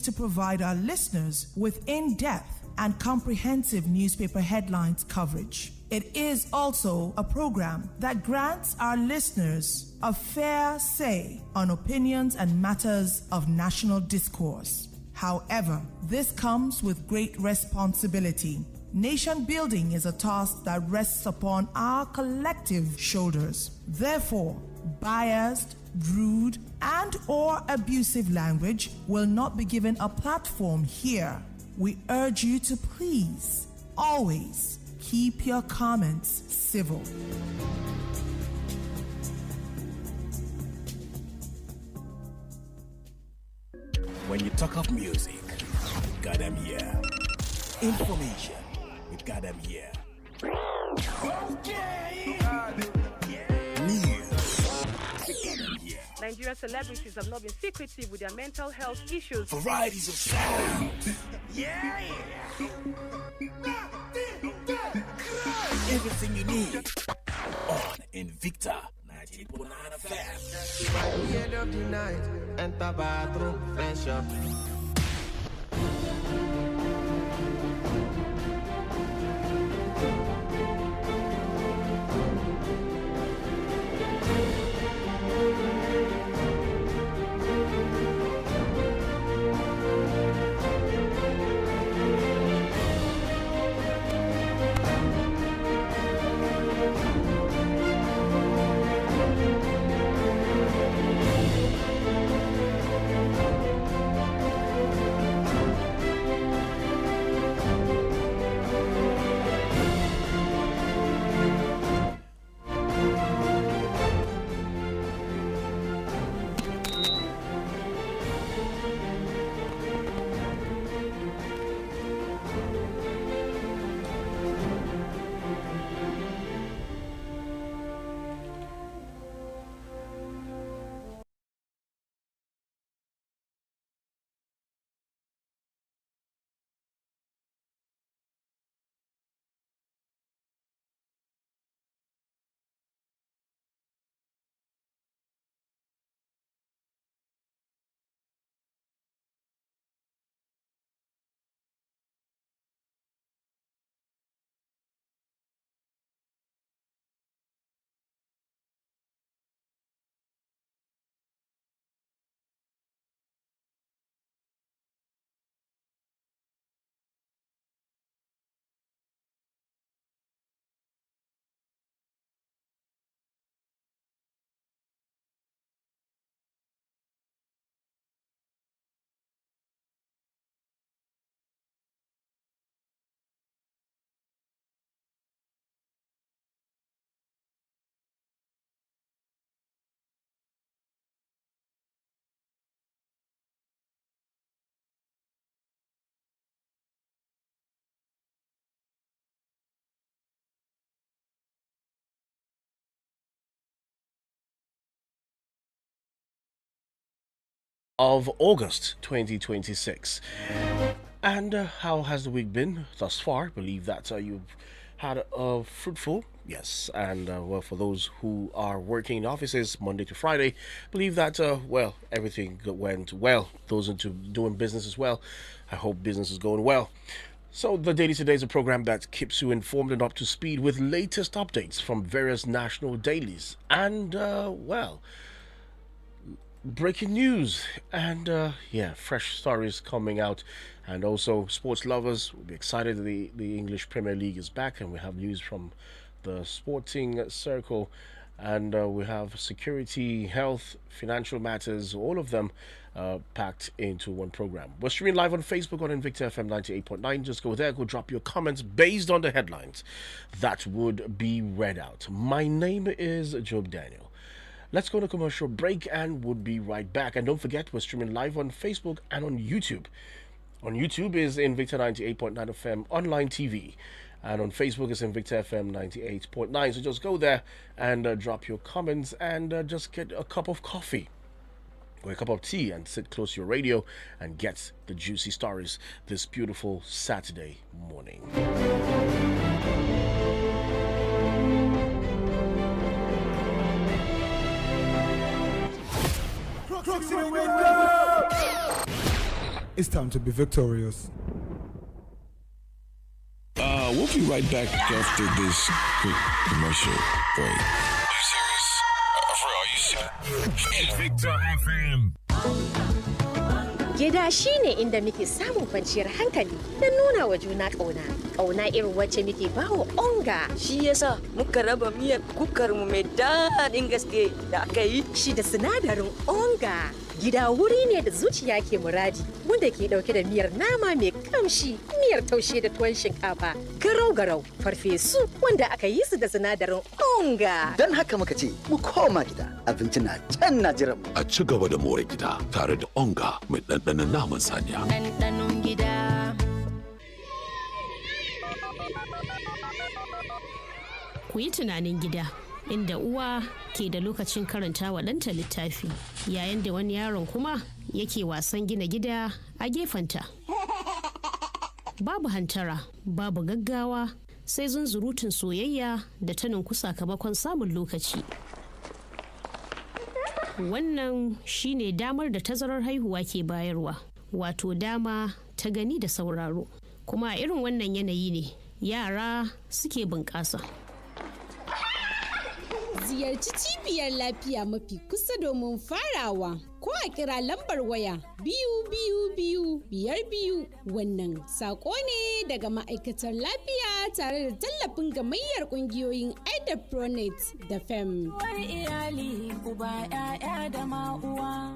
to provide our listeners with in-depth and comprehensive newspaper headlines coverage. It is also a program that grants our listeners a fair say on opinions and matters of national discourse. However, this comes with great responsibility. Nation building is a task that rests upon our collective shoulders. Therefore, biased, rude, and/or abusive language will not be given a platform here. We urge you to please, always, keep your comments civil. When you talk of music, we got them here. Information, we got them here. Okay. News, we got them here. Nigerian celebrities have not been secretive with their mental health issues. Varieties of sound. Yeah. Everything you need on Invicta 98.9 FM. By the end of the night, enter bathroom, fresh up. Of August 2026. And how has the week been thus far? Believe that you've had a fruitful, yes, and well, for those who are working in offices Monday to Friday, believe that well, everything went well. Those into doing business as well, I hope business is going well. So the Dailies Today is a program that keeps you informed and up to speed with latest updates from various national dailies and well, breaking news and yeah, fresh stories coming out, and also sports lovers will be excited that the English Premier League is back, and we have news from the sporting circle, and we have security, health, financial matters, all of them packed into one program. We're streaming live on Facebook on Invicta FM 98.9. Just go there, go drop your comments based on the headlines that would be read out. My name is Job Daniel. Let's go to commercial break and we'll be right back. And don't forget, we're streaming live on Facebook and on YouTube. On YouTube is Invicta 98.9 FM online TV. And on Facebook is Invicta FM 98.9. So just go there and drop your comments and just get a cup of coffee or a cup of tea and sit close to your radio and get the juicy stories this beautiful Saturday morning. It's time to be victorious. We'll be right back after this quick commercial break. Are you serious? For real, are you serious? Invicta FM. Gida shi ne inda muke samun kwanciyar hankali da nuna wa juna ƙauna. Ƙauna irin wacce muke bawa onga. Shi yasa muka raba miyar kukarmu mai daɗin gaske da aka yi. Shi da sinadarin onga. Gida wuri ne da zuciya ke muradi, wanda ke ɗauke da miyar nama mai kamshi, miyar taushe da tuwon shinkafa, garau-garau, farfesu wanda aka yi su da sinadarin onga. Don haka muka ce, mu koma gida, abinci na can na jiran mu. A ci gaba da more gida tare da onga mai ɗanɗanon naman saniya. Ɗanɗanon gida. Ku yi tunanin gida, inda uwa ke da lokacin karanta wa ɗanta littafi, yayin da wani yaron kuma yake wasan gina gida a gefenta. Babu hantara, babu gaggawa, sai zunzurutun soyayya da ta ninku sakamakon samun lokaci. Wannan shine damar da tazarar haihuwa ke bayarwa, wato dama ta gani da sauraro. Kuma a irin wannan yanayi ne yara suke bunƙasa. Ziyarci cibiyar lafiya mafi kusa domin farawa, ko a kira lambar waya 222-52. Wannan saƙo ne daga ma'aikatar lafiya tare da tallafin gamayyar ƙungiyoyin Pronet da FEM. iyali uba 'ya'ya da ma'uwa.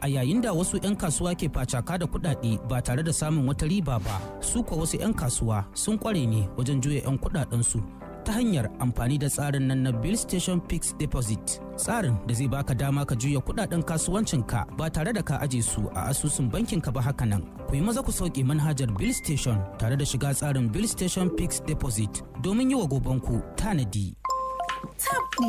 A yayin da wasu 'yan kasuwa ke facaka da kuɗaɗe ba tare da samun wata riba ba, su kuwa wasu 'yan kasuwa sun ƙware ne wajen juya 'yan kuɗaɗensu ta hanyar amfani da tsarin nan na Bill Station Fixed Deposit. Tsarin da zai baka dama ka juya kuɗaɗen kasuwancinka ba tare da ka aje su a asusun bankinka ba haka nan. Ku yi maza ku sauke manhajar Bill Station tare da shiga tsarin Bill Station Fixed Deposit domin yi wa gobanku tanadi. Tabdi,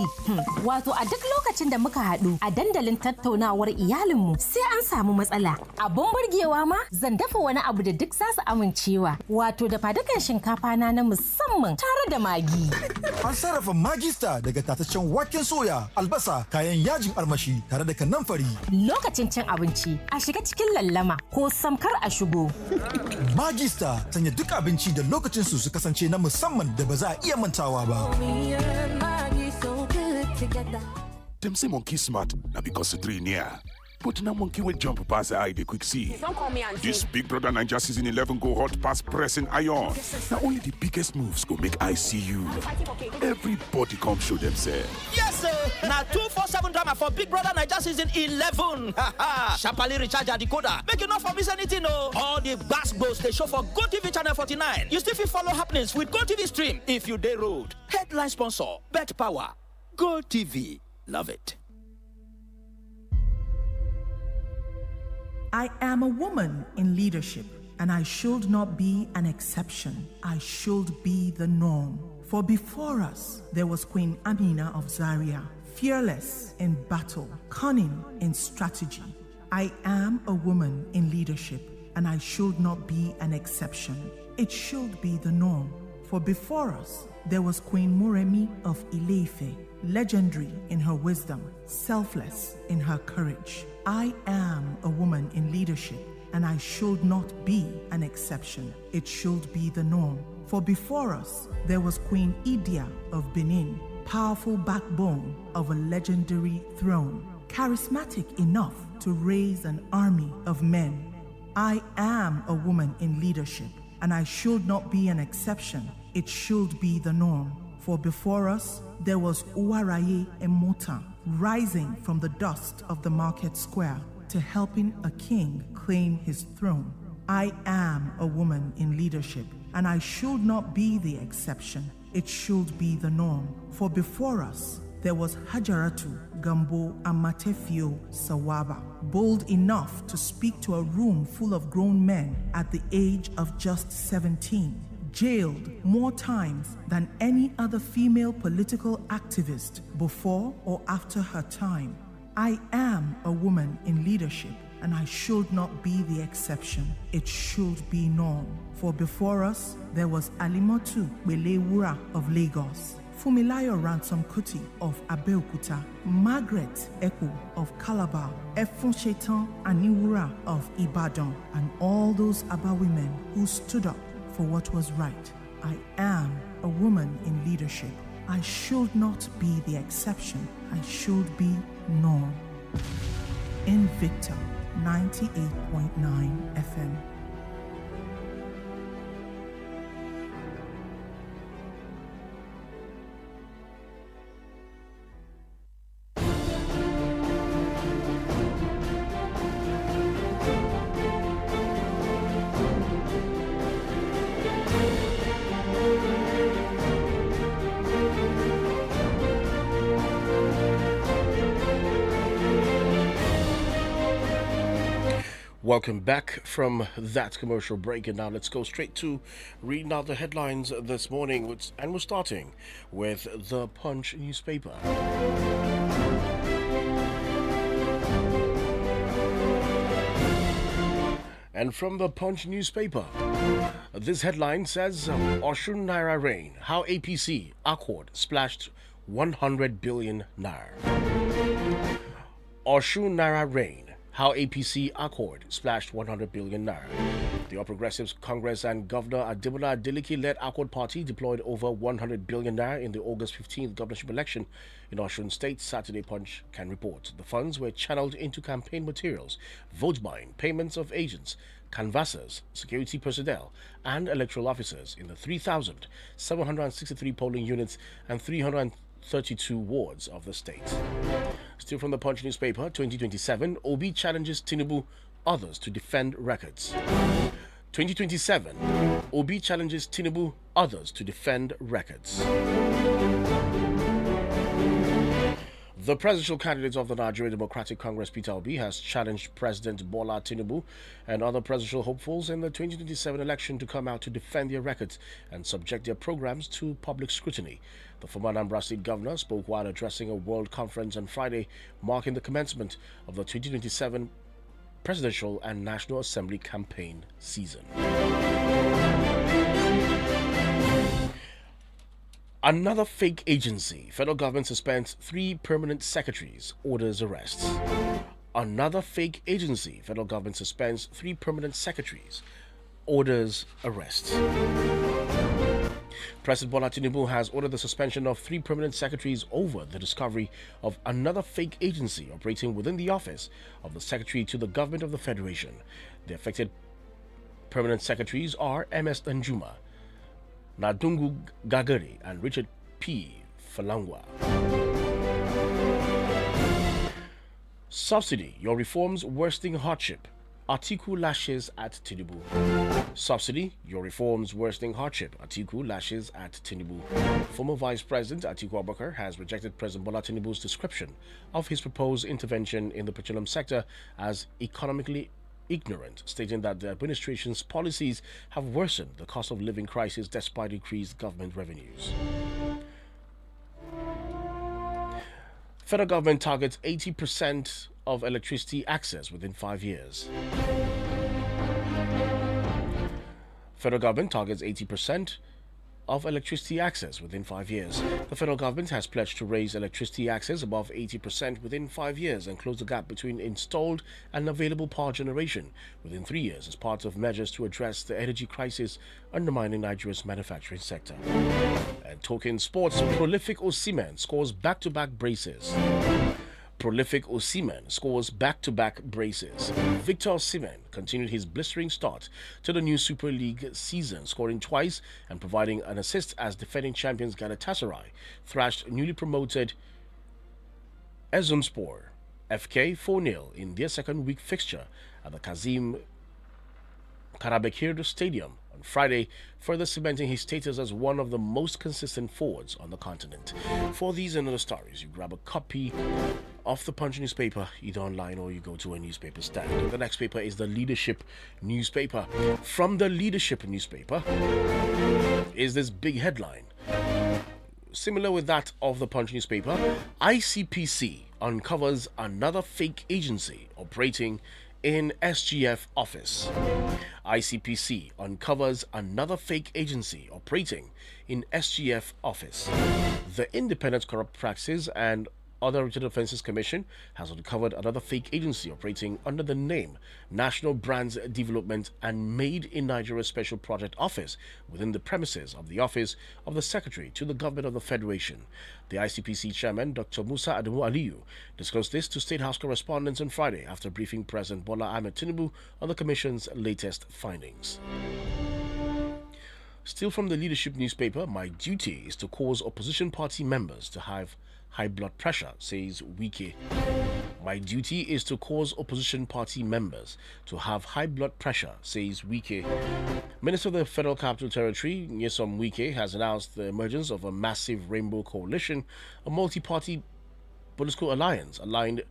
wato a duk lokacin da muka haɗu a dandalin tattaunawar iyalinmu sai an samu matsala. Abun burgewa ma zan dafa wani abu da duk za su amincewa. Wato da fadukan shinkafa na musamman tare da magi. An sarrafa magista daga tataccen waken soya, albasa, kayan yajin armashi tare da kanamfari. Lokacin cin abinci a shiga cikin lallama ko samkar a shigo. Magista sanya duk abinci da lokacinsu su kasance na musamman da ba za a iya mantawa ba. Them say monkey smart, now because the three near. But now monkey will jump past the eye they quick see. Don't call me auntie. This Big Brother Ninja season 11 go hot past pressing iron. Now only the biggest moves go make I see you. Everybody come show themselves. Yes, sir. Now 247 drama for Big Brother Ninja season 11. Sharply recharge your decoder. Make you not for miss anything, no. All the gas goes they show for GoTV channel 49. You still follow happenings with GoTV stream if you day road. Headline sponsor, Bet Power. GoTV. Love it. I am a woman in leadership, and I should not be an exception. I should be the norm. For before us, there was Queen Amina of Zaria, fearless in battle, cunning in strategy. I am a woman in leadership, and I should not be an exception. It should be the norm. For before us, there was Queen Muremi of Ile-Ife, legendary in her wisdom, selfless in her courage. I am a woman in leadership, and I should not be an exception. It should be the norm. For before us, there was Queen Idia of Benin, powerful backbone of a legendary throne, charismatic enough to raise an army of men. I am a woman in leadership, and I should not be an exception. It should be the norm. For before us, there was Uwaraye Emota, rising from the dust of the market square to helping a king claim his throne. I am a woman in leadership, and I should not be the exception. It should be the norm. For before us, there was Hajaratu Gambo Amatefio Sawaba, bold enough to speak to a room full of grown men at the age of just 17. Jailed more times than any other female political activist before or after her time. I am a woman in leadership, and I should not be the exception. It should be norm. For before us, there was Alimotu Belewura of Lagos, Fumilayo Ransom Kuti of Abeokuta, Margaret Eko of Calabar, Efun Shetan Aniwura of Ibadan, and all those Aba women who stood up for what was right. I am a woman in leadership. I should not be the exception. I should be norm. Invicta 98.9 FM. Welcome back from that commercial break, and now let's go straight to reading out the headlines this morning, and we're starting with the Punch newspaper. And from the Punch newspaper, this headline says, Oshun Naira Rain, how APC Accord splashed 100 billion Naira. Oshun Naira Rain, how APC Accord splashed 100 billion Naira. The All Progressives Congress and Governor Adebola Adeleke-led Accord Party deployed over 100 billion Naira in the August 15th governorship election in Osun State. Saturday Punch can report. The funds were channeled into campaign materials, vote buying, payments of agents, canvassers, security personnel, and electoral officers in the 3,763 polling units and 332 wards of the state. Still from the Punch newspaper, 2027, Obi challenges Tinubu, others to defend records. 2027, Obi challenges Tinubu, others to defend records. The presidential candidate of the Nigerian Democratic Congress, Peter Obi, has challenged President Bola Tinubu and other presidential hopefuls in the 2027 election to come out to defend their records and subject their programs to public scrutiny. The former Anambra State governor spoke while addressing a world conference on Friday, marking the commencement of the 2027 presidential and National Assembly campaign season. Another fake agency. Federal government suspends 3 permanent secretaries, orders arrests. Another fake agency. Federal government suspends 3 permanent secretaries, orders arrests. President Bola Tinubu has ordered the suspension of 3 permanent secretaries over the discovery of another fake agency operating within the office of the Secretary to the Government of the Federation. The affected permanent secretaries are MS Danjuma, Nadungu Gagari, and Richard P. Falangwa. Subsidy, your reforms worsening hardship. Atiku lashes at Tinubu. Subsidy, your reforms worsening hardship. Atiku lashes at Tinubu. Former Vice President Atiku Abubakar has rejected President Bola Tinubu's description of his proposed intervention in the petroleum sector as economically ignorant, stating that the administration's policies have worsened the cost of living crisis despite increased government revenues. Federal government targets 80% of electricity access within 5 years. Federal government targets 80% of electricity access within 5 years. The federal government has pledged to raise electricity access above 80% within 5 years and close the gap between installed and available power generation within 3 years as part of measures to address the energy crisis undermining Nigeria's manufacturing sector. And talking sports, prolific Osimhen scores back-to-back braces. Prolific Osimhen scores back-to-back braces. Victor Osimhen continued his blistering start to the new Super League season, scoring twice and providing an assist as defending champions Galatasaray thrashed newly promoted Ezumspor FK 4-0 in their second week fixture at the Kazim Karabekir Stadium on Friday, further cementing his status as one of the most consistent forwards on the continent. For these and other stories, you grab a copy of the Punch newspaper, either online or you go to a newspaper stand. The next paper is the Leadership newspaper. From the Leadership newspaper is this big headline. Similar with that of the Punch newspaper, ICPC uncovers another fake agency operating in SGF office. ICPC uncovers another fake agency operating in SGF office. The Independent Corrupt Practices and Other Related Offences Commission has uncovered another fake agency operating under the name National Brands Development and Made in Nigeria Special Project Office within the premises of the Office of the Secretary to the Government of the Federation. The ICPC chairman, Dr. Musa Adamu Aliyu, disclosed this to State House correspondents on Friday after briefing President Bola Ahmed Tinubu on the Commission's latest findings. Still from the leadership newspaper, my duty is to cause opposition party members to have high blood pressure, says Wike. My duty is to cause opposition party members to have high blood pressure, says Wike. Minister of the Federal Capital Territory, Nyesom Wike, has announced the emergence of a massive rainbow coalition, a multi-party political alliance aligned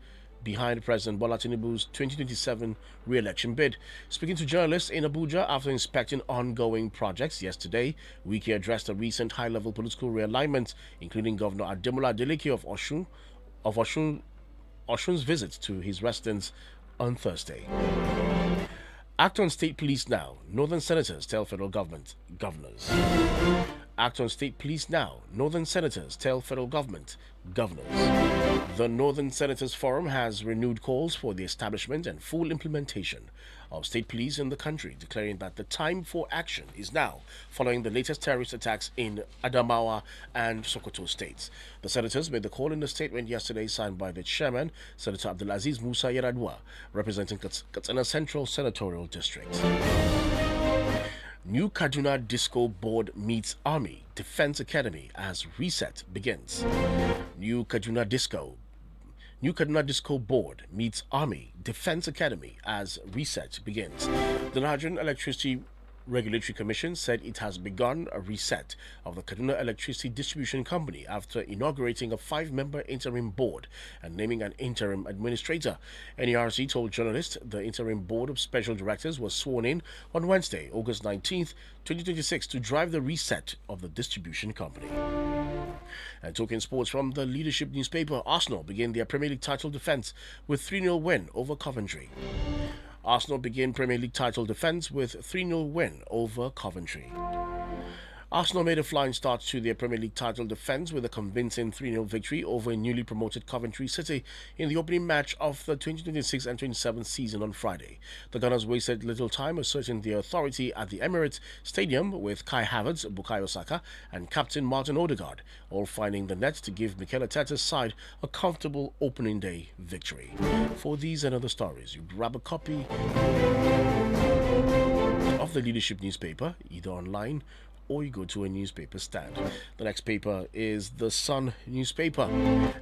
behind President Bola Tinubu's 2027 re-election bid. Speaking to journalists in Abuja after inspecting ongoing projects yesterday, Wike addressed a recent high-level political realignment, including Governor Ademola Adeleke of Osun's visit to his residence on Thursday. Act on state police now. Northern senators tell federal government governors. Act on state police now. Northern senators tell federal government governors. The Northern Senators Forum has renewed calls for the establishment and full implementation of state police in the country, declaring that the time for action is now, following the latest terrorist attacks in Adamawa and Sokoto states. The senators made the call in a statement yesterday signed by the chairman, Senator Abdulaziz Musa Yaradua, representing Katsina Central Senatorial District. New Kaduna Disco Board meets Army Defense Academy as reset begins. New Kaduna Disco Board meets Army Defense Academy as reset begins. The Nigerian Electricity Regulatory Commission said it has begun a reset of the Kaduna Electricity Distribution Company after inaugurating a 5-member interim board and naming an interim administrator. NERC told journalists the interim board of special directors was sworn in on Wednesday, August 19th, 2026 to drive the reset of the distribution company. And talking sports from the leadership newspaper, Arsenal begin their Premier League title defence with 3-0 win over Coventry. Arsenal begin Premier League title defence with 3-0 win over Coventry. Arsenal made a flying start to their Premier League title defence with a convincing 3-0 victory over newly promoted Coventry City in the opening match of the 2026 and 27 season on Friday. The Gunners wasted little time asserting their authority at the Emirates Stadium with Kai Havertz, Bukayo Saka and captain Martin Odegaard all finding the net to give Mikel Arteta's side a comfortable opening day victory. For these and other stories, you grab a copy of the leadership newspaper, either online or you go to a newspaper stand. The next paper is the Sun newspaper.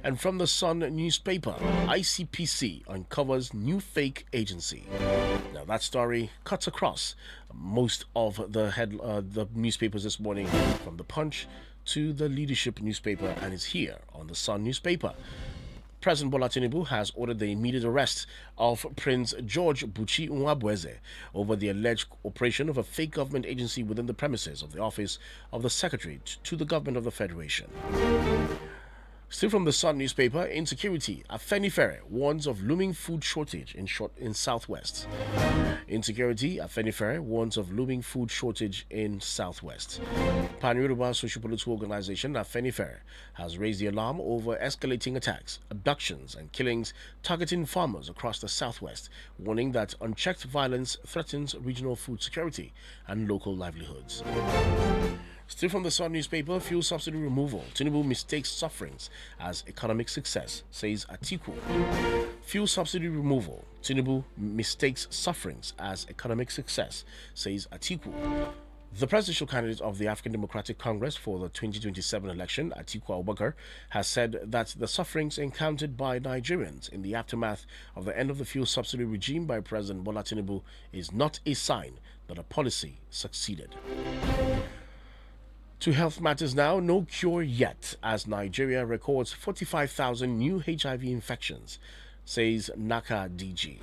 And from the Sun newspaper, ICPC uncovers new fake agency. Now that story cuts across most of the newspapers this morning, from the Punch to the leadership newspaper, and is here on the Sun newspaper. President Bola Tinubu has ordered the immediate arrest of Prince George Buchi Nwabweze over the alleged operation of a fake government agency within the premises of the Office of the Secretary to the Government of the Federation. Still from the Sun newspaper, insecurity. Afenifere warns of looming food shortage in Southwest. Insecurity. Afenifere warns of looming food shortage in Southwest. Pan-Yoruba socio-political organization Afenifere has raised the alarm over escalating attacks, abductions and killings targeting farmers across the Southwest, warning that unchecked violence threatens regional food security and local livelihoods. Still from the Sun newspaper, fuel subsidy removal. Tinubu mistakes sufferings as economic success, says Atiku. Fuel subsidy removal. Tinubu mistakes sufferings as economic success, says Atiku. The presidential candidate of the African Democratic Congress for the 2027 election, Atiku Abubakar, has said that the sufferings encountered by Nigerians in the aftermath of the end of the fuel subsidy regime by President Bola Tinubu is not a sign that a policy succeeded. To health matters now, no cure yet as Nigeria records 45,000 new HIV infections, says NACA DG.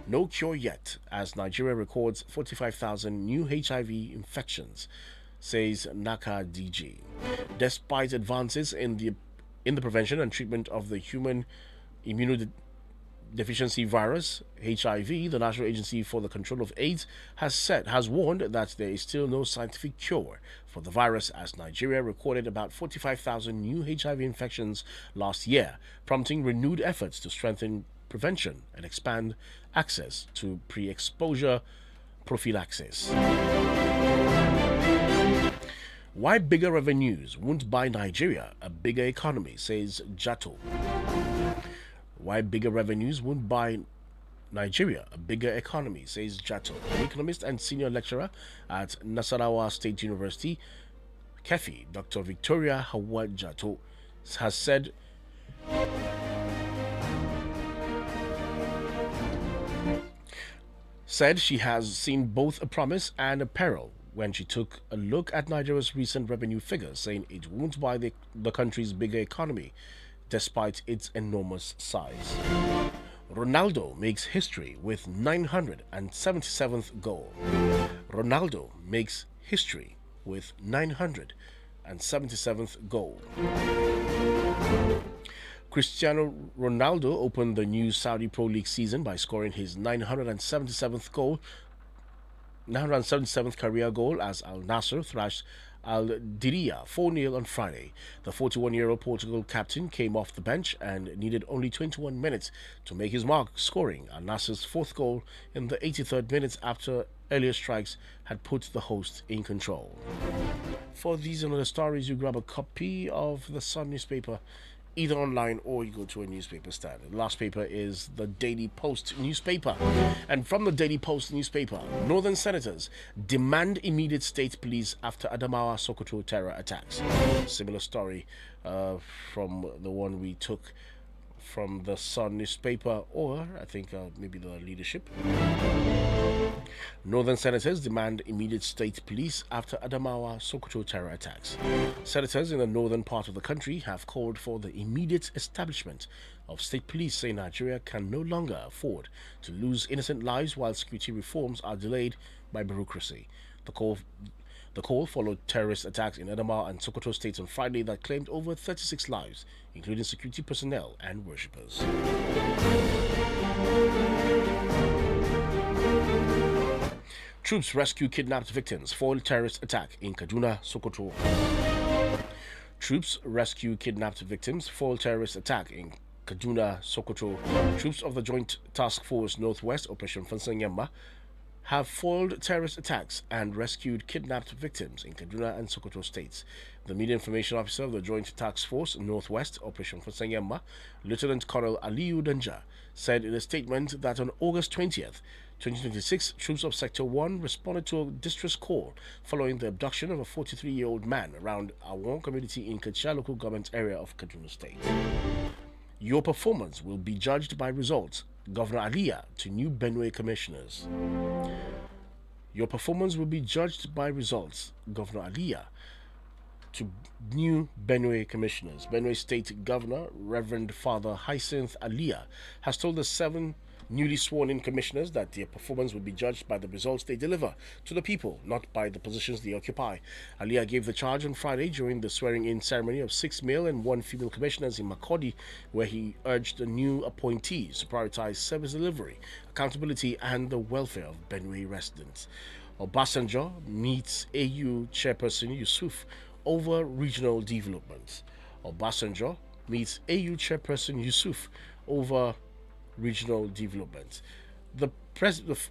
No cure yet as Nigeria records 45,000 new HIV infections, says NACA DG. Despite advances in the prevention and treatment of the human deficiency virus, HIV, the National Agency for the Control of AIDS has warned that there is still no scientific cure for the virus, as Nigeria recorded about 45,000 new HIV infections last year, prompting renewed efforts to strengthen prevention and expand access to pre-exposure prophylaxis. Why bigger revenues won't buy Nigeria a bigger economy, says Jato. Why bigger revenues won't buy Nigeria a bigger economy, says Jato, an economist and senior lecturer at Nasarawa State University. Kefi, Dr. Victoria Hawa Jato, has said she has seen both a promise and a peril when she took a look at Nigeria's recent revenue figures, saying it won't buy the country's bigger economy despite its enormous size. Ronaldo makes history with 977th goal. Ronaldo makes history with 977th goal. Cristiano Ronaldo opened the new Saudi Pro League season by scoring his 977th career goal as Al Nassr thrashed Al Diriyah 4-0 on Friday. The 41-year-old Portugal captain came off the bench and needed only 21 minutes to make his mark, scoring Al Nassr's fourth goal in the 83rd minute after earlier strikes had put the host in control. For these and other stories, you grab a copy of the Sun newspaper, either online or you go to a newspaper stand. The last paper is the Daily Post newspaper. And from the Daily Post newspaper, Northern senators demand immediate state police after Adamawa Sokoto terror attacks. Similar story from the one we took from the Sun newspaper, or I think maybe the Leadership. Northern senators demand immediate state police after Adamawa Sokoto terror attacks. Senators in the northern part of the country have called for the immediate establishment of state police, saying Nigeria can no longer afford to lose innocent lives while security reforms are delayed by bureaucracy. The call followed terrorist attacks in Adamawa and Sokoto states on Friday that claimed over 36 lives, including security personnel and worshippers. Troops rescue kidnapped victims, foil terrorist attack in Kaduna, Sokoto. Troops rescue kidnapped victims, foil terrorist attack in Kaduna, Sokoto. Troops of the Joint Task Force Northwest, Operation Fansanyamba, have foiled terrorist attacks and rescued kidnapped victims in Kaduna and Sokoto states. The media information officer of the Joint Task Force Northwest, Operation Fansanyamba, Lieutenant Colonel Aliyu Danja, said in a statement that on August 20th, 2026, troops of Sector 1 responded to a distress call following the abduction of a 43-year-old man around Awon community in Kachia local government area of Kaduna State. Your performance will be judged by results, Governor Aliya to new Benue commissioners. Your performance will be judged by results, Governor Aliya to new Benue commissioners. Benue State Governor Reverend Father Hyacinth Aliya has told the 7 newly sworn-in commissioners that their performance will be judged by the results they deliver to the people, not by the positions they occupy. Aliya gave the charge on Friday during the swearing-in ceremony of 6 male and 1 female commissioners in Makurdi, where he urged the new appointees to prioritize service delivery, accountability, and the welfare of Benue residents. Obasanjo meets AU Chairperson Yusuf over regional development. Obasanjo meets AU Chairperson Yusuf over regional development. The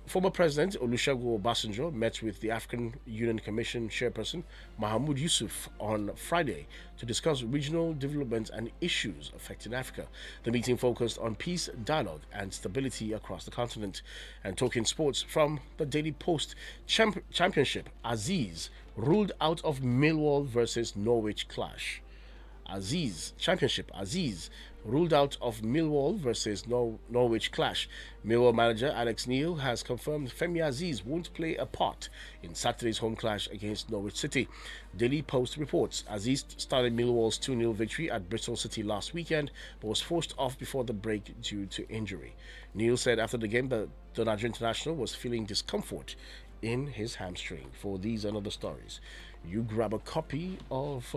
former president Olusegun Obasanjo met with the African Union Commission chairperson Mahamoud Yusuf on Friday to discuss regional development and issues affecting Africa. The meeting focused on peace, dialogue, and stability across the continent. And talking sports from the Daily Post, Championship, Aziz ruled out of Millwall versus Norwich clash. Championship, Aziz ruled out of Millwall versus Norwich clash. Millwall manager Alex Neil has confirmed Femi Aziz won't play a part in Saturday's home clash against Norwich City. Daily Post reports Aziz started Millwall's 2-0 victory at Bristol City last weekend, but was forced off before the break due to injury. Neil said after the game that the Nigerian international was feeling discomfort in his hamstring. For these and other stories, you grab a copy of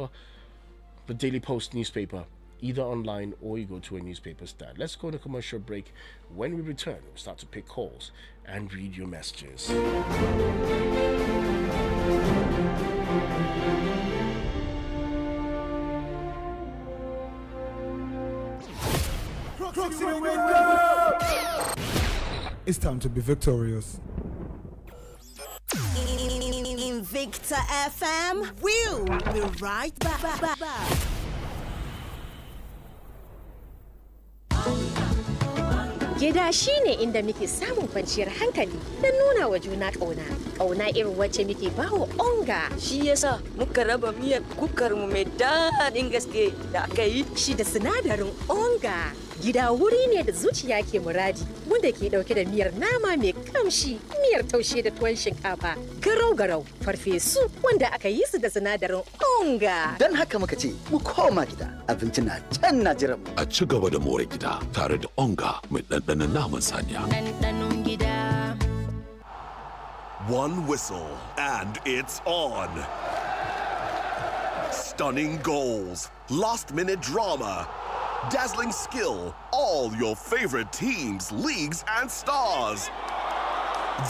the Daily Post newspaper, either online or you go to a newspaper stand. Let's go to commercial break. When we return, we'll start to pick calls and read your messages. It's time to be victorious. Invicta FM, we'll be right back. Gida shi ne inda muke samun kwanciyar hankali don nuna wa juna ƙauna. Ƙauna irin wacce muke bawa onga. Shi yasa muka raba miyar kukarmu mai daɗin gaske da aka yi. Shi da sinadarin onga. Gida wuri ne da zuciya ke muradi, wanda ke ɗauke da miyar nama mai kamshi, miyar taushe da tuwon shinkafa, garau-garau, farfesu wanda aka yi su da sinadarin onga. Don haka muka ce, mu koma gida, abinci na can na jiran mu. A ci gaba da more gida tare da onga mai ɗanɗanon naman saniya. Ɗanɗanon gida. One whistle and it's on. Stunning goals, last-minute drama, dazzling skill, all your favorite teams, leagues, and stars.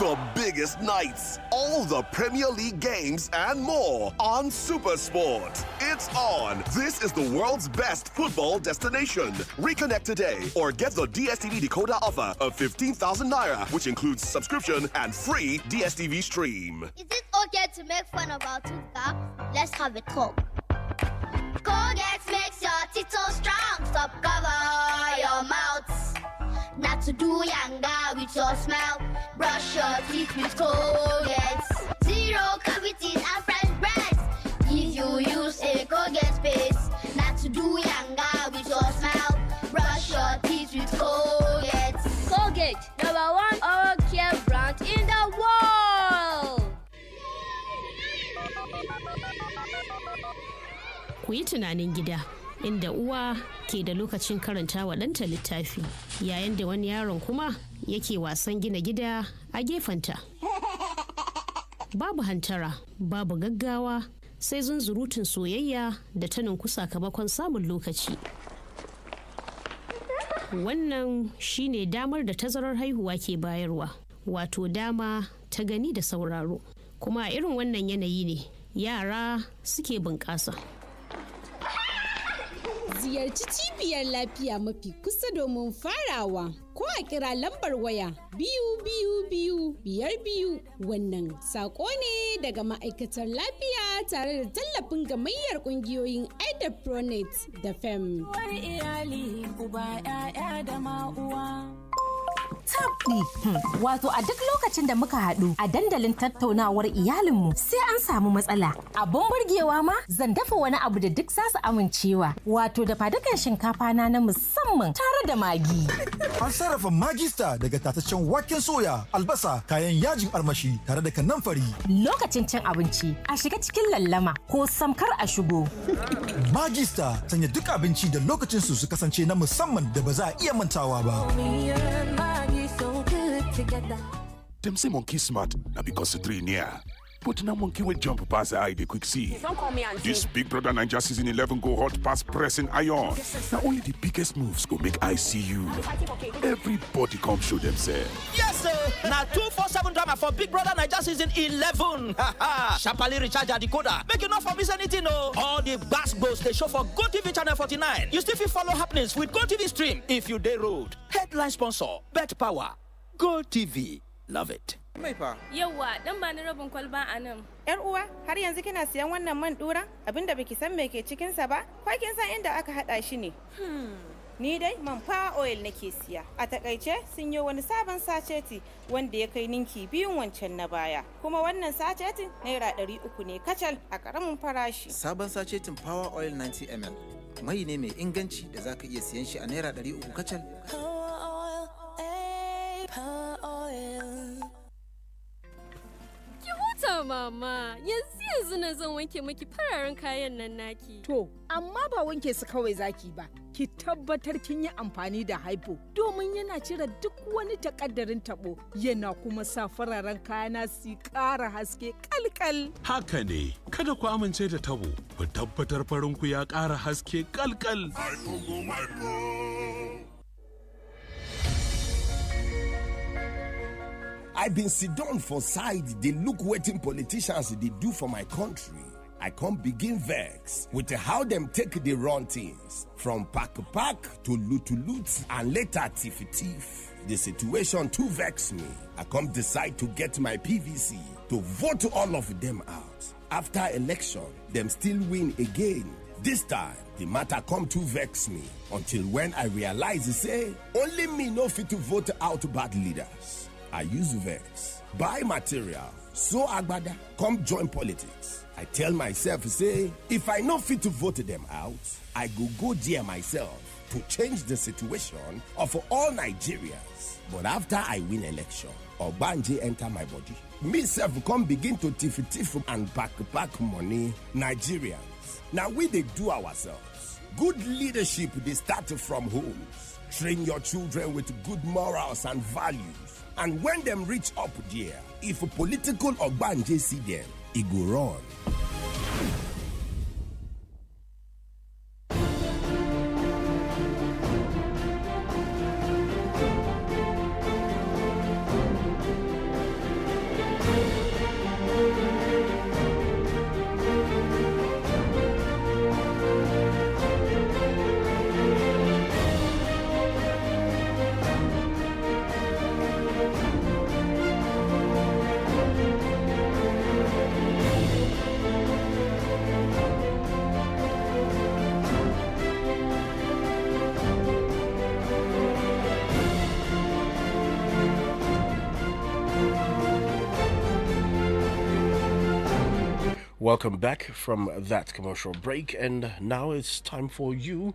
The biggest nights, all the Premier League games, and more on SuperSport. It's on. This is the world's best football destination. Reconnect today or get the DSTV decoder offer of 15,000 naira, which includes subscription and free DSTV stream. Is it okay to make fun of our tooth gap? Let's have a talk. Colgate makes your teeth so strong. Stop cover your mouth. Not to do yanga with your smile. Brush your teeth with Colgate. Zero cavities and fresh breath. If you use a Colgate paste. Not to do yanga with your smile. Brush your teeth with Colgate. Colgate, #1 oral care brand in the world. Ku yi tunanin gida inda uwa ke da lokacin karanta wa ɗanta littafi yayin da wani yaron kuma yake wasan gina gida a gefenta. Babu hantara, babu gaggawa, sai zunzurutun soyayya da ta ninku sakamakon samun lokaci. Wannan shine damar da tazarar haihuwa ke bayarwa, wato dama ta gani da sauraro. Kuma a irin wannan yanayi ne yara suke bunƙasa. Ziyarci cibiyar lafiya mafi kusa domin farawa ko a kira lambar waya 222 wannan sako ne daga ma'aikatar lafiya tare da tallafin gamayyar kungiyoyin Pronet da FEM. Wani iyali uba 'ya'ya da ma'uwa. Tabdi. Wato a duk lokacin da muka haɗu a dandalin tattaunawar iyalinmu sai an samu matsala. Abun burgewa ma zan dafa wani abu da duk za su amincewa. Wato da fadukan shinkafa na musamman tare da magi. An sarrafa magista daga tataccen waken soya, albasa, kayan yajin armashi tare da kanamfari. Lokacin cin abinci a shiga cikin lallama ko samkar a shigo. Magista sanya duk abinci da lokacin su kasance na musamman da ba za a iya mantawa ba. Them say monkey smart, now because the three near. But now monkey will jump past the eye, they quick see. Don't call me auntie. This Big Brother Naija season 11 go hot past pressing iron. Now only the biggest moves go make I see you. Everybody come show themselves. Yes, sir. Now 247 drama for Big Brother Naija season 11. Sharply recharge your decoder. Make you not for miss anything, no. All the gas goes they show for GoTV channel 49. You still follow happenings with GoTV stream if you day road. Headline sponsor, Bet Power. GoTV. Love it. Mai fa. Yawwa, dan ba ni rabin kwalba a nan. Yar uwa, har yanzu kina siyan wannan man dura? Abinda baki san me ke cikin sa ba? Ko kin san inda aka hada shi ne? Ni dai man fa oil nake siya. A takaice sun yi wani sabon sacheti wanda ya kai ninki biyun wancan na baya. Kuma wannan sachetin naira 300 ne kacal a karamin farashi. Sabon sachetin Power Oil 90 ml. Mai ne mai inganci da zaka iya siyan shi a naira 300 kacal. Ki huta mama, yanzu na zan wanke maki fararen kayan nan naki. To, amma ba wanke su kawai zaki ba. ki tabbatar kin yi amfani da haifo domin yana cire duk wani takaddarin tabo yana kuma sa fararen kayana su ƙara haske kalkal. Haka ne, kada ku amince da tabo, ku tabbatar farinku ya ƙara haske kalkal. I've been sit down for side, they look waiting politicians they do for my country. I can't begin vex with how them take the wrong things. From pack to loot and later tiff. The situation too vex me. I can't decide to get my PVC to vote all of them out. After election, them still win again. This time, the matter come to vex me until when I realize, say, only me no fit to vote out bad leaders. I use vex, buy material, so agbada, come join politics. I tell myself, say, if I no fit to vote them out, I go there myself to change the situation of all Nigerians. But after I win election, Obanje enter my body. Me self come begin to tiff and pack money. Nigerians, now we they do ourselves. Good leadership, they start from homes. Train your children with good morals and values. And when them reach up there, if a political Obanje see them, it go run. Welcome back from that commercial break, and now it's time for you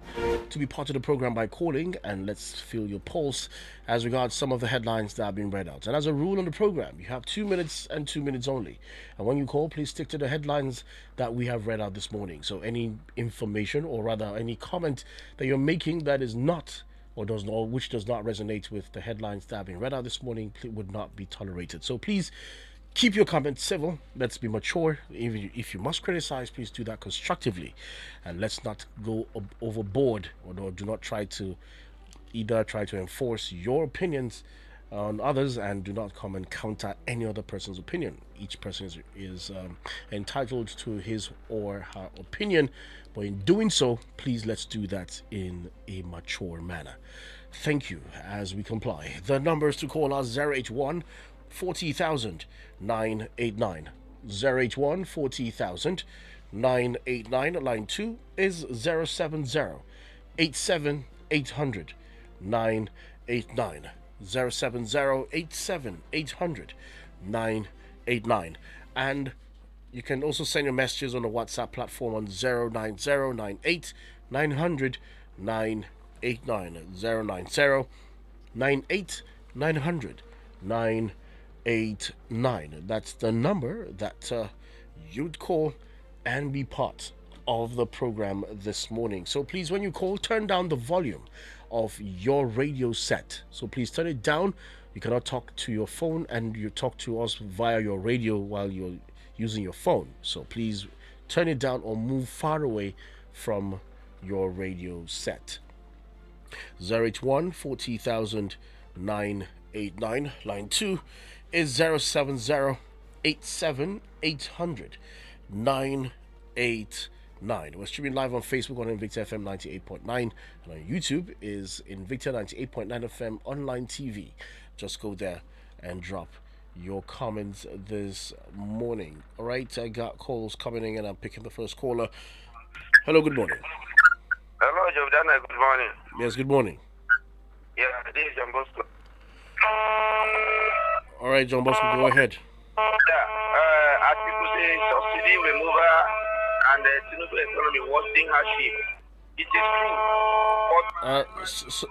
to be part of the program by calling, and let's feel your pulse as regards some of the headlines that have been read out. And as a rule on the program, you have 2 minutes and 2 minutes only. And when you call, please stick to the headlines that we have read out this morning. So any information, or rather any comment that you're making that is not or does not, which does not resonate with the headlines that have been read out this morning, would not be tolerated. So please keep your comments civil. Let's be mature. If you must criticize, please do that constructively, and let's not go overboard, or do not try to enforce your opinions on others, and do not come and counter any other person's opinion. Each person is entitled to his or her opinion, but in doing so, please let's do that in a mature manner. Thank you. As we comply, the numbers to call are 081 40,000 989, 081 40,000 989. Line 2 is 070 87 800 989, 070 87 800 989. And you can also send your messages on the WhatsApp platform on 09098 900 989, 090 98 900 989. That's the number that you'd call and be part of the program this morning. So please, when you call, turn down the volume of your radio set. So please turn it down. You cannot talk to your phone, and you talk to us via your radio while you're using your phone. So please turn it down or move far away from your radio set. 081 40,000 989. Line 2 is 070 87 800 989. We're streaming live on Facebook on Invicta FM 98.9, and on YouTube is Invicta 98.9 FM online TV. Just go there and drop your comments this morning. All right, I got calls coming in, and I'm picking the first caller. Hello, good morning. Hello, Jordana, good morning. Yes, good morning. Yeah, this is John Bosco. All right, John Bosco, go ahead. Yeah, as people say, subsidy remover and the Tinubu economy worsening hardship. It is true.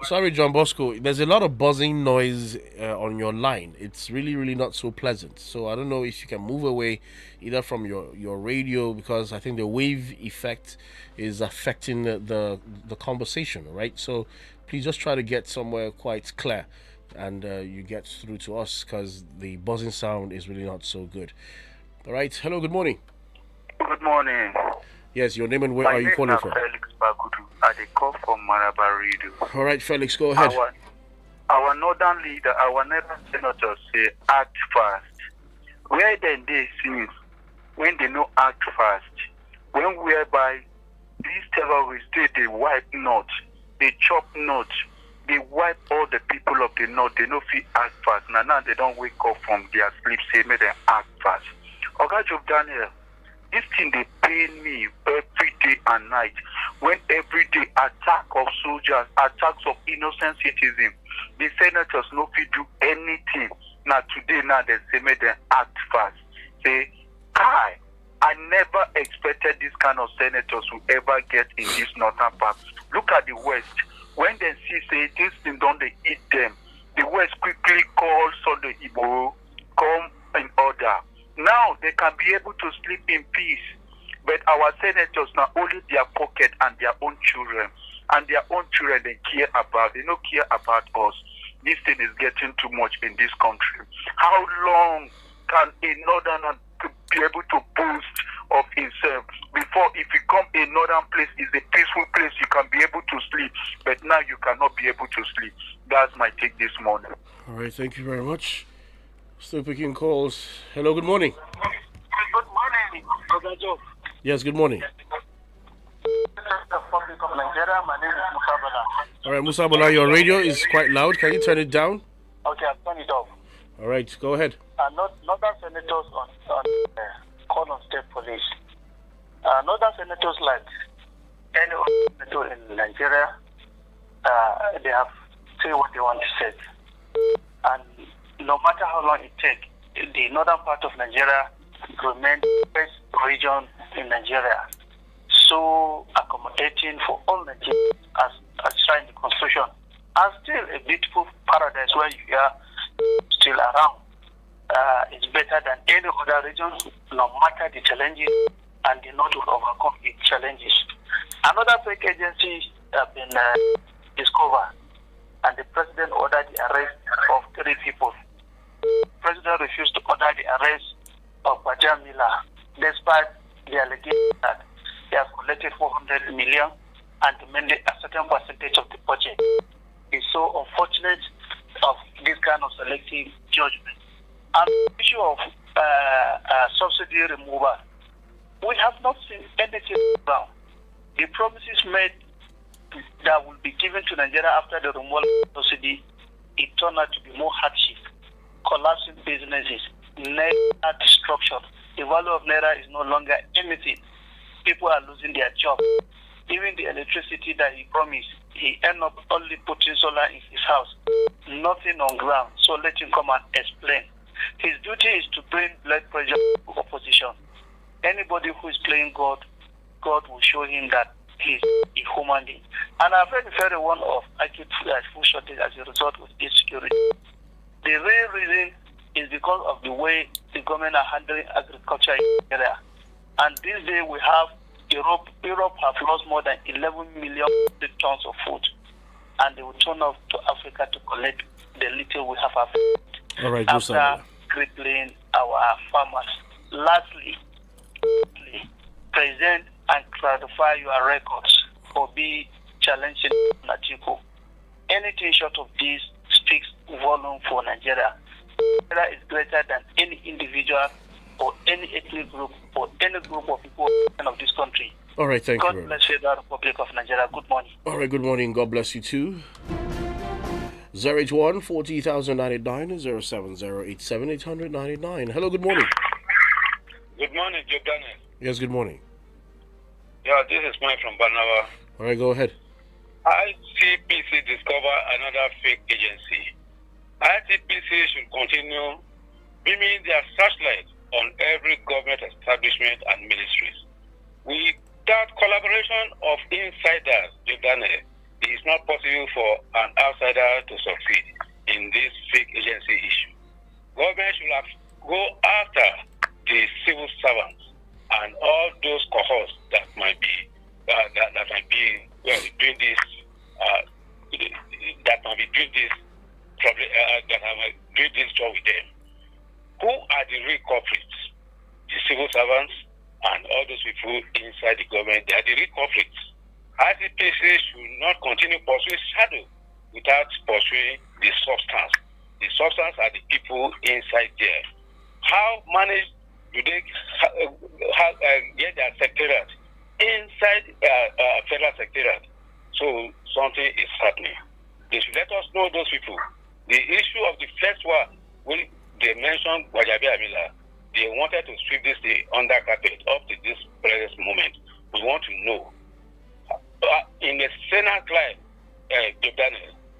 Sorry, John Bosco. There's a lot of buzzing noise on your line. It's really, really not so pleasant. So I don't know if you can move away either from your radio, because I think the wave effect is affecting the conversation, right? So please just try to get somewhere quite clear and you get through to us, because the buzzing sound is really not so good. All right. Hello. Good morning. Good morning. Yes, your name and where are you calling from? Felix Bagudu. I call from Maraba Radio. All right, Felix, go ahead. Our northern leader, our northern senators say act fast. Where then they since when they no act fast, when whereby these terrorists they wipe not, they chop not, they wipe all the people of the north, they no fit act fast. Now they don't wake up from their sleep, say may they act fast. Oga Job Daniel, this thing they pain me every day and night. When every day attack of soldiers, attacks of innocent citizens, the senators no fit do anything. Now today they say may they act fast. Say, I never expected this kind of senators will ever get in this northern part. Look at the West. When they see say this thing don't they eat them, the West quickly calls Sunday Igbo, come in order. Now they can be able to sleep in peace. But our senators now only their pocket and their own children. And their own children they care about. They don't care about us. This thing is getting too much in this country. How long can a northerner be able to boast of himself before if you come a northern place is a peaceful place you can be able to sleep, but now you cannot be able to sleep. That's my take this morning. All right, thank you very much. Still picking calls. Hello, good morning. Good morning, Ogajo. Yes, good morning. Republic of Nigeria. My name is Musabala. All right, Musabala, your radio is quite loud. Can you turn it down? Okay, I'll turn it off. All right, go ahead. Northern senators on call on state police. Northern senators like any other senator in Nigeria, they have say what they want to say. And no matter how long it takes, the northern part of Nigeria remains the best region in Nigeria. So accommodating for all Nigerians as signed the constitution. And still a beautiful paradise where you are still around. It's better than any other region, no matter the challenges, and the North will overcome its challenges. Another fake agency has been discovered, and the president ordered the arrest of 3 people. The president refused to order the arrest of Bajam Miller, despite the allegation that he has collected 400 million and demanded a certain percentage of the budget. It's so unfortunate of this kind of selective judgment. And the issue of subsidy removal, we have not seen anything around. The promises made that will be given to Nigeria after the removal of subsidy, it turned out to be more hardship, collapsing businesses, naira destruction. The value of naira is no longer anything. People are losing their jobs. Even the electricity that he promised, he ended up only putting solar in his house. Nothing on ground. So let him come and explain. His duty is to bring blood pressure to opposition. Anybody who is playing God, God will show him that he is a human being. And I've heard the very one of acute food shortage as a result of insecurity. The real reason is because of the way the government are handling agriculture in Nigeria. And this day we have Europe have lost more than 11 million tons of food. And they will turn off to Africa to collect the little we have All right, after crippling our farmers. Lastly, present and clarify your records or be challenging Natiko. Anything short of this speaks volume for Nigeria. Nigeria is greater than any individual or any ethnic group or any group of people of this country. All right, thank you very God bless the Republic of Nigeria. Good morning. All right, good morning. God bless you too. 081 40,099 07087 800 Hello, good morning. Good morning, Joe Daniel. Yes, good morning. Yeah, this is Mike from Barnava. All right, go ahead. ICPC discover another fake agency. ICPC should continue beaming their searchlight on every government establishment and ministries. We Without collaboration of insiders, Daniel, it is not possible for an outsider to succeed in this fake agency issue. Government should have go after the civil servants and all those cohorts that might be doing this that might be doing this probably that might doing this job with them. Who are the real culprits? The civil servants and all those people inside the government, they are the real culprits. ICPC should not continue pursuing shadow without pursuing the substance. The substance are the people inside there. How managed do they get their secretariat inside federal secretariat? So something is happening. They should let us know those people. The issue of the first one, when they mentioned Wajabi Amila, they wanted to sweep this thing under carpet up to this present moment. We want to know. In the Senate line,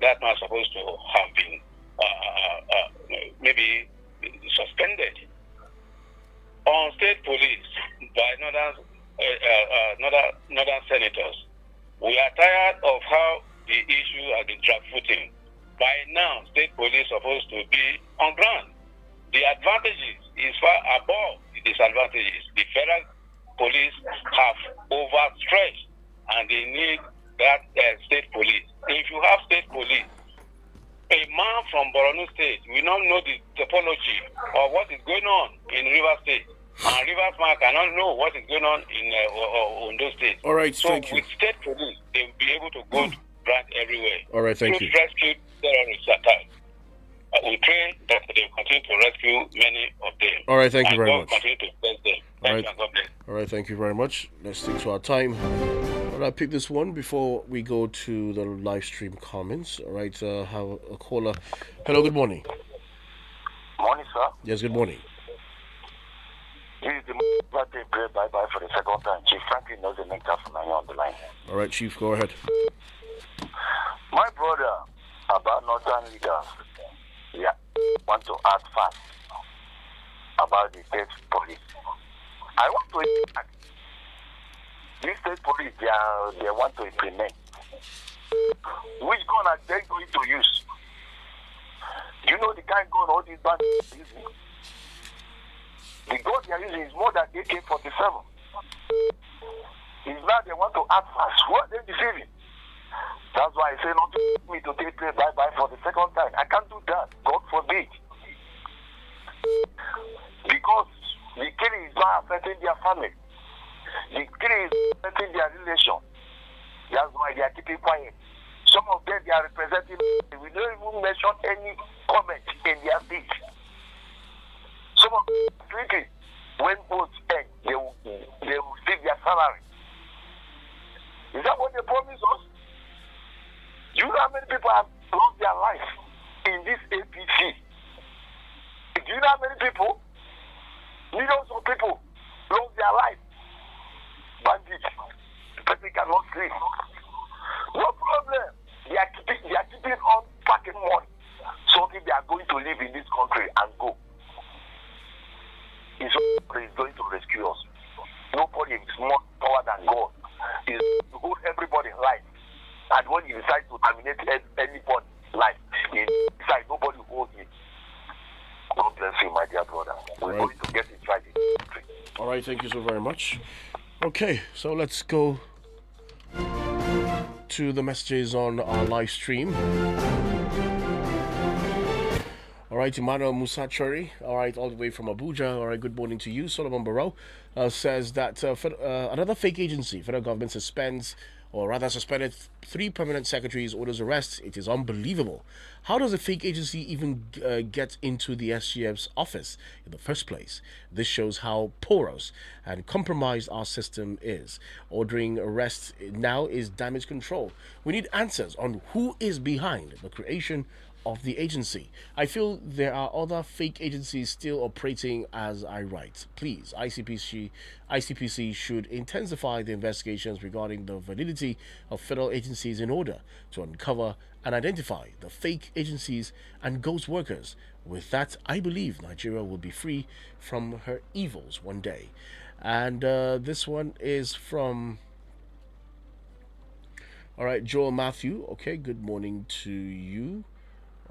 that man supposed to have been maybe suspended. On state police by northern senators, we are tired of how the issue has been drag-footing. By now, state police supposed to be on ground. The advantages is far above the disadvantages. The federal police have overstretched and they need that state police. If you have state police, a man from Borno State will not know the topology of what is going on in River State. And Rivers man cannot know what is going on in Ondo State. All right, so thank you. With state police, they will be able to go brand everywhere. All right, thank you. Rescue terrorists attack. We pray that they will continue to rescue many of them. All right, thank you very much. Continue to bless them. Thank you and God bless. All right, thank you very much. Let's stick to our time. All right, pick this one before we go to the live stream comments. All right, have a caller. Hello, good morning. Morning, sir. Yes, good morning. This is the birthday prayer bye-bye for the second time. Chief Franklin knows the next half on the line. All right, Chief, go ahead. My brother, about northern leaders, want to act fast about the state police. I want to act. These state police, they want to implement. Which gun are they going to use? Do you know the kind of gun all these bands are using? The gun they are using is more than AK-47. It's now they want to act fast. Who are they deceiving? That's why I say not to me to take play bye-bye for the second time. I can't do that. God forbid. Because the killing is not affecting their family. The killing is affecting their relation. That's why they are keeping quiet. Some of them, they are representing, we don't even mention any comment in their speech. Some of them, drinking, when votes end, they will receive their salary. Is that what they promise us? Do you know how many people have lost their life in this APC? Do you know how many people, millions of people, lost their life? Bandits, the person cannot sleep. No problem. They are keeping on packing money. So if they are going to live in this country and go, is going to rescue us. Nobody is more power than God. Is to hold everybody's life. And when you decide to terminate anybody's life, you decide nobody holds it. God bless you, my dear brother. We're going to get it right in this country. All right, thank you so very much. Okay, so let's go to the messages on our live stream. All right, Emmanuel Musachari, all right, all the way from Abuja. All right, good morning to you. Solomon Barrow says that another fake agency, federal government suspended 3 permanent secretaries, orders arrests. It is unbelievable. How does a fake agency even get into the SGF's office in the first place? This shows how porous and compromised our system is. Ordering arrests now is damage control. We need answers on who is behind the creation of the agency. I feel there are other fake agencies still operating as I write. Please, ICPC should intensify the investigations regarding the validity of federal agencies in order to uncover and identify the fake agencies and ghost workers. With that, I believe Nigeria will be free from her evils one day. And this one is from, all right, Joel Matthew. Okay, good morning to you.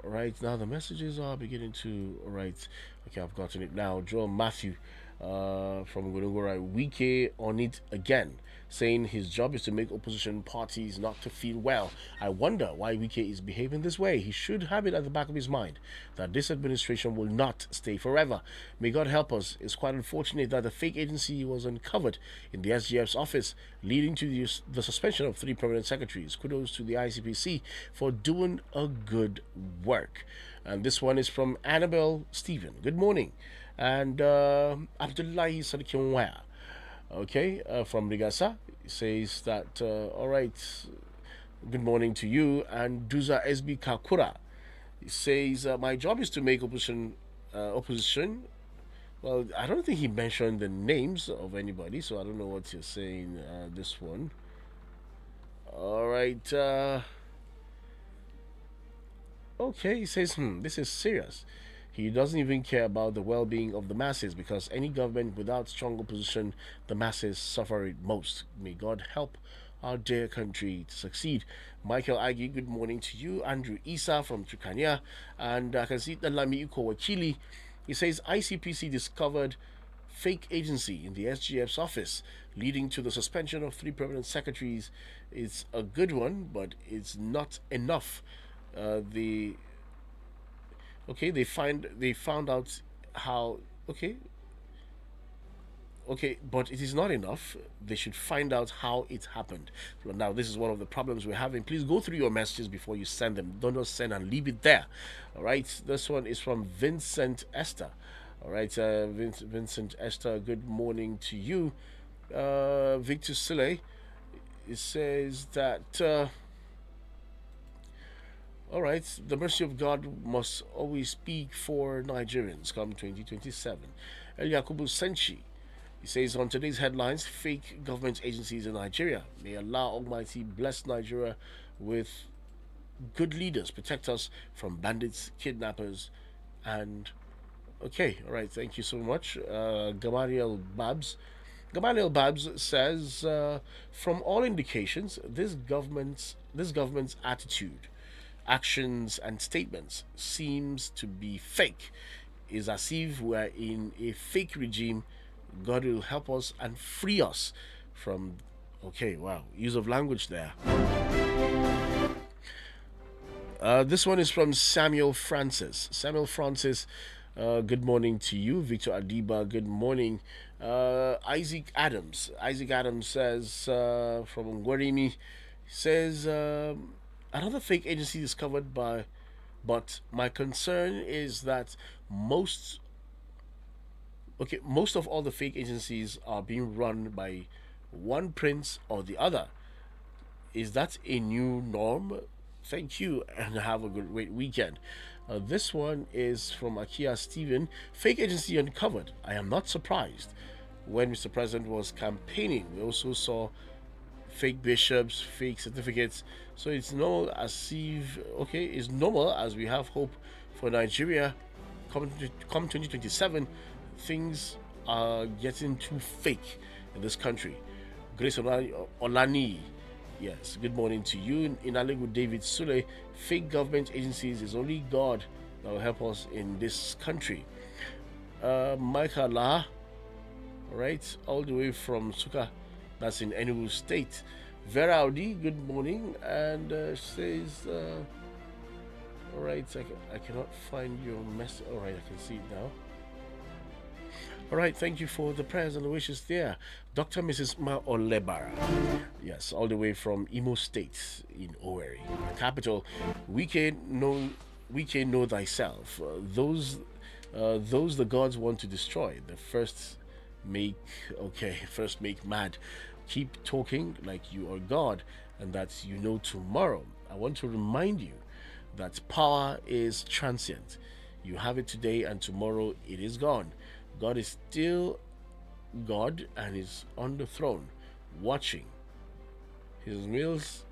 All right, now the messages are beginning to, all right, okay, I've gotten it now. Joel Matthew from Gunungora, Wike on it again, saying his job is to make opposition parties not to feel well. I wonder why Wike is behaving this way. He should have it at the back of his mind that this administration will not stay forever. May God help us. It's quite unfortunate that the fake agency was uncovered in the SGF's office, leading to the suspension of 3 permanent secretaries. Kudos to the ICPC for doing a good work. And this one is from Annabelle Stephen. Good morning. And Abdullahi Sadikinwaya, okay, from Rigasa, says that, all right, good morning to you. And Duza SB Kakura says, my job is to make opposition. Well, I don't think he mentioned the names of anybody, so I don't know what you're saying, this one. All right. Okay, he says, this is serious. He doesn't even care about the well-being of the masses, because any government without strong opposition, the masses suffer it most. May God help our dear country to succeed. Michael Agi, good morning to you. Andrew Isa from Trukania. And I can see Lami Uko Wachili. He says ICPC discovered fake agency in the SGF's office, leading to the suspension of 3 permanent secretaries. It's a good one, but it's not enough. They found out how, okay, but it is not enough. They should find out how it happened. Now, this is one of the problems we're having. Please go through your messages before you send them. Don't just send and leave it there. All right, this one is from Vincent Esther. All right, Vincent Esther, good morning to you. Victor Sile, it says that all right, the mercy of God must always speak for Nigerians come 2027. El Yakubu Senchi, he says on today's headlines, fake government agencies in Nigeria. May Allah Almighty bless Nigeria with good leaders, protect us from bandits, kidnappers, and okay, all right, thank you so much. Gamaliel Babs says, from all indications, this government's attitude, actions and statements seems to be fake. It's as if we're in a fake regime. God will help us and free us from, okay, wow, use of language there. This one is from Samuel Francis. Good morning to you. Victor Adiba, good morning. Isaac Adams says, from Ngwarimi, says, another fake agency discovered but my concern is that most of all the fake agencies are being run by one prince or the other. Is that a new norm? Thank you and have a great weekend. This one is from Akia Stephen. Fake agency uncovered. I am not surprised. When Mr. President was campaigning, we also saw fake bishops, fake certificates. So it's normal as we have hope for Nigeria. Come 2027, things are getting too fake in this country. Grace Olani, yes, good morning to you. In Alegu David Sule, fake government agencies is only God that will help us in this country. Michael La, right, all the way from Suka, that's in Enugu State. Vera Audi, good morning, and says, all right, I cannot find your message. All right, I can see it now. All right, thank you for the prayers and the wishes there. Dr. Mrs. Ma Olebara, yes, all the way from Imo State in Owerri, capital. We can know thyself. Those the gods want to destroy. The first make mad. Keep talking like you are God and that you know tomorrow. I want to remind you that power is transient. You have it today and tomorrow it is gone. God is still God and is on the throne, watching. His meals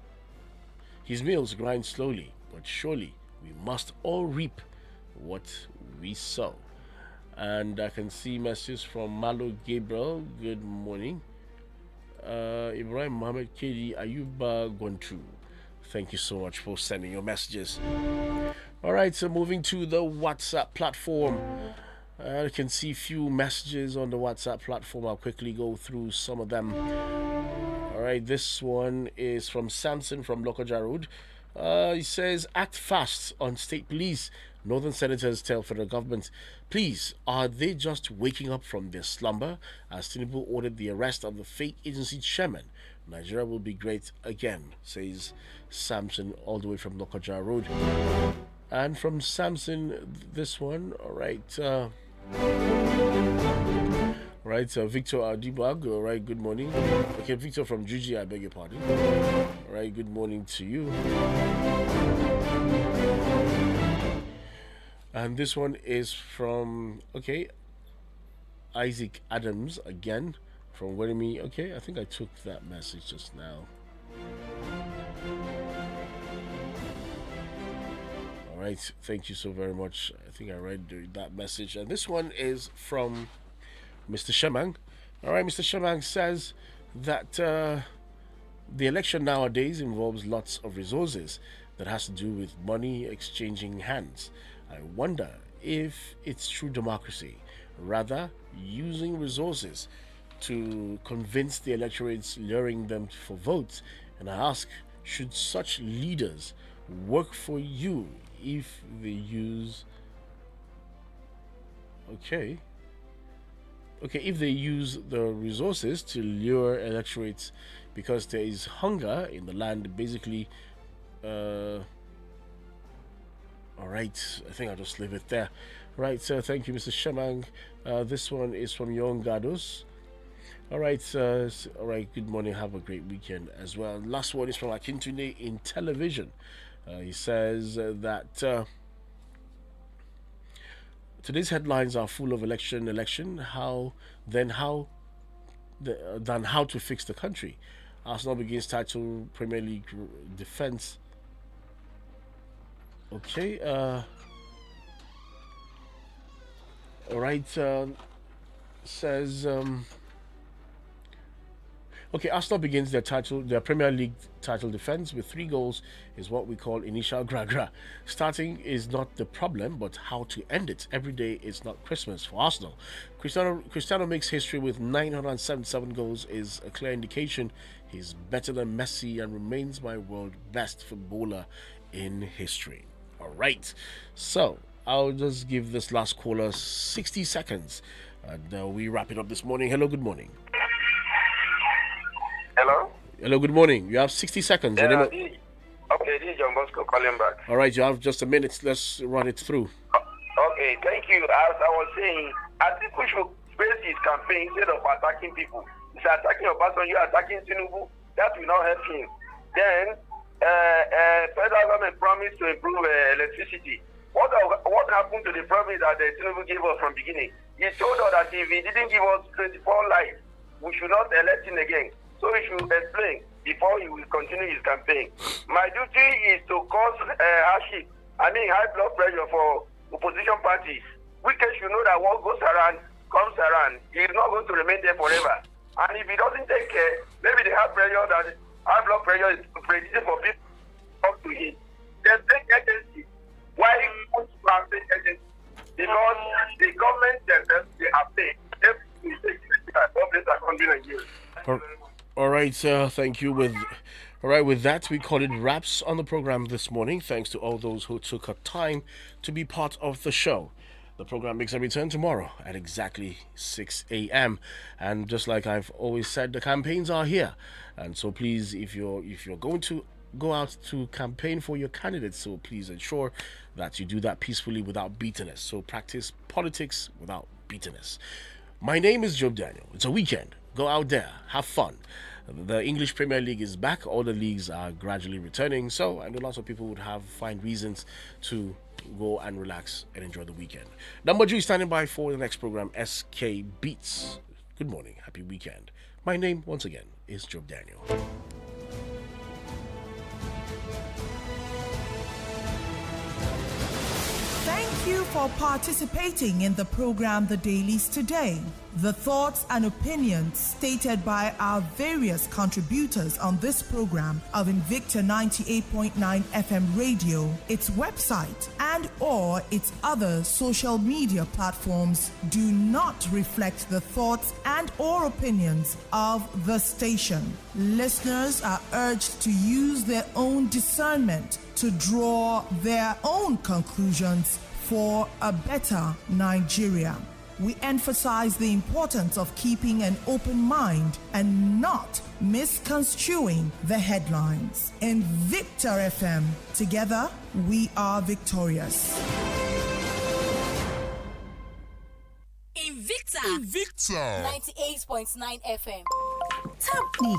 grind slowly, but surely we must all reap what we sow. And I can see messages from Malo Gabriel. Good morning. Ibrahim Mohammed Kedi Ayuba Gwantu. Thank you so much for sending your messages. All right, so moving to the WhatsApp platform. I can see few messages on the WhatsApp platform. I'll quickly go through some of them. All right, this one is from Samson from Lokoja Road. He says, act fast on state police. Northern senators tell federal government, please, are they just waking up from their slumber? As Tinubu ordered the arrest of the fake agency chairman. Nigeria will be great again, says Samson, all the way from Lokoja Road. And from Samson, this one, all right. Victor Adibag, all right, good morning. Okay, Victor from Juji, I beg your pardon. All right, good morning to you. And this one is from, okay, Isaac Adams again from Werrimi. Okay, I think I took that message just now. All right, thank you so very much. I think I read that message. And this one is from Mr. Shemang. All right, Mr. Shemang says that the election nowadays involves lots of resources that has to do with money exchanging hands. I wonder if it's true democracy, rather using resources to convince the electorates, luring them for votes. And I ask, should such leaders work for you if they use... Okay, if they use the resources to lure electorates because there is hunger in the land, basically... All right, I think I'll just leave it there. Right, so thank you, Mr. Shemang. This one is from Young Gados. All right, all right, good morning. Have a great weekend as well. Last one is from Akintune in television. He says that today's headlines are full of election. How to fix the country. Arsenal begins title Premier League defense. Okay, all right, says, okay, Arsenal begins their Premier League title defense with 3 goals is what we call initial gra-gra. Starting is not the problem, but how to end it. Every day is not Christmas for Arsenal. Cristiano makes history with 977 goals is a clear indication he's better than Messi and remains my world best footballer in history. All right, so I'll just give this last caller 60 seconds and we wrap it up this morning. Hello, good morning. Hello, good morning. You have 60 seconds. Okay, this is John Bosco calling back. All right, you have just a minute. Let's run it through. Okay, thank you. As I was saying, I think we should base his campaign instead of attacking people. He's attacking your person, you're attacking Tinubu. That will not help him. Then, federal government promised to improve electricity. What happened to the promise that Tinubu gave us from beginning? He told us that if he didn't give us 24 lives, we should not elect him again. So he should explain before he will continue his campaign. My duty is to cause high blood pressure for opposition parties. We should know that what goes around comes around. He is not going to remain there forever. And if he doesn't take care, maybe the high blood pressure is predicted for people to come to him. There's fake agency. Why would you have fake agency? Because the government themselves, they are paid. All right, thank you. With that, we call it wraps on the program this morning. Thanks to all those who took up time to be part of the show. The program makes a return tomorrow at exactly 6 a.m. And just like I've always said, the campaigns are here. And so please, if you're going to go out to campaign for your candidates, so please ensure that you do that peacefully without bitterness. So practice politics without bitterness. My name is Job Daniel. It's a weekend. Go out there, have fun. The English Premier League is back. All the leagues are gradually returning. So I know lots of people would find reasons to go and relax and enjoy the weekend. Number 2 is standing by for the next program, SK Beats. Good morning. Happy weekend. My name, once again, is Job Daniel. Thank Thank you for participating in the program The Dailies Today. The thoughts and opinions stated by our various contributors on this program of Invicta 98.9 FM radio, its website, and or its other social media platforms do not reflect the thoughts and or opinions of the station. Listeners are urged to use their own discernment to draw their own conclusions for a better Nigeria. We emphasize the importance of keeping an open mind and not misconstruing the headlines. Invicta FM, together we are victorious. Invicta 98.9 FM. Tabdi,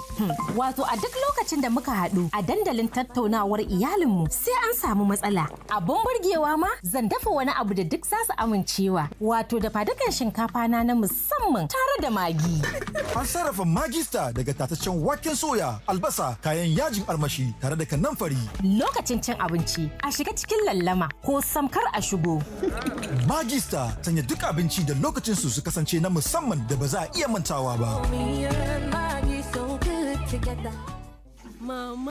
wato a duk lokacin da muka haɗu a dandalin tattaunawar iyalinmu sai an samu matsala. Abun burgewa ma zan dafa wani abu da duk za su amincewa. Wato da fadukan shinkafa na musamman tare da magi. An sarrafa magista daga tataccen waken soya, albasa, kayan yajin armashi tare da kanamfari. Lokacin cin abinci a shiga cikin lallama ko samkar a shigo. Magista sanya duk abinci da lokacin su kasance na musamman da ba za a iya mantawa ba. Together. Mama.